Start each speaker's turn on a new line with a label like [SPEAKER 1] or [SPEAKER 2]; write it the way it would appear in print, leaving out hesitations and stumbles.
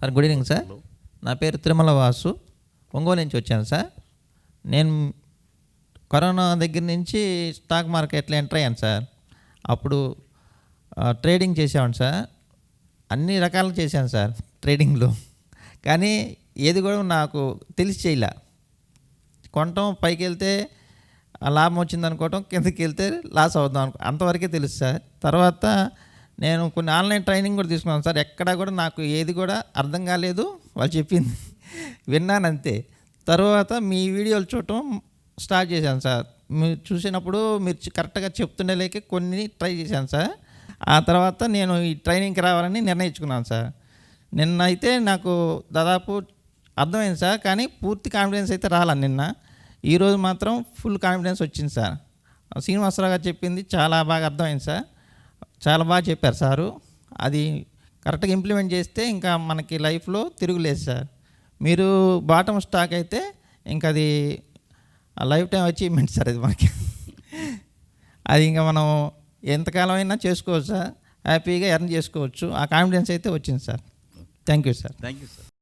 [SPEAKER 1] Sir good evening sir. నా పేరు తిరుమల వాసు, ఒంగోలు నుంచి వచ్చాను సార్. నేను కరోనా దగ్గర నుంచి స్టాక్ మార్కెట్లో ఎంటర్ అయ్యాను సార్. అప్పుడు ట్రేడింగ్ చేసేవాడిని సార్. అన్ని రకాలు చేశాను సార్ ట్రేడింగ్లో. కానీ ఏది కూడా నాకు తెలిసి చేయలే. కొనటం పైకి వెళ్తే లాభం వచ్చింది అనుకోవటం, కిందకి వెళ్తే లాస్ అవుదాం అంతవరకే తెలుసు సార్. తర్వాత నేను కొన్ని ఆన్లైన్ ట్రైనింగ్ కూడా తీసుకున్నాను సార్. ఎక్కడా కూడా నాకు ఏది కూడా అర్థం కాలేదు, వాళ్ళు చెప్పింది విన్నాను అంతే. తర్వాత మీ వీడియోలు చూడటం స్టార్ట్ చేశాను సార్. మీరు చూసినప్పుడు మీరు కరెక్ట్గా చెప్తుండేలేకే కొన్ని ట్రై చేశాను సార్. ఆ తర్వాత నేను ఈ ట్రైనింగ్కి రావాలని నిర్ణయించుకున్నాను సార్. నిన్న అయితే నాకు దాదాపు అర్థమైంది సార్, కానీ పూర్తి కాన్ఫిడెన్స్ అయితే రాలా నిన్న. ఈరోజు మాత్రం ఫుల్ కాన్ఫిడెన్స్ వచ్చింది సార్. శ్రీనివాసరావు గారు చెప్పింది చాలా బాగా అర్థమైంది సార్. చాలా బాగా చెప్పారు సారు. అది కరెక్ట్గా ఇంప్లిమెంట్ చేస్తే ఇంకా మనకి లైఫ్లో తిరుగులేదు సార్. మీరు బాటమ్ స్టాక్ అయితే ఇంకా అది లైఫ్ టైం అచీవ్మెంట్ సార్. అది మనకి అది ఇంకా మనం ఎంతకాలం అయినా చేసుకోవచ్చు సార్. హ్యాపీగా ఎర్న్ చేసుకోవచ్చు. ఆ కాన్ఫిడెన్స్ అయితే వచ్చింది సార్. Thank you sir.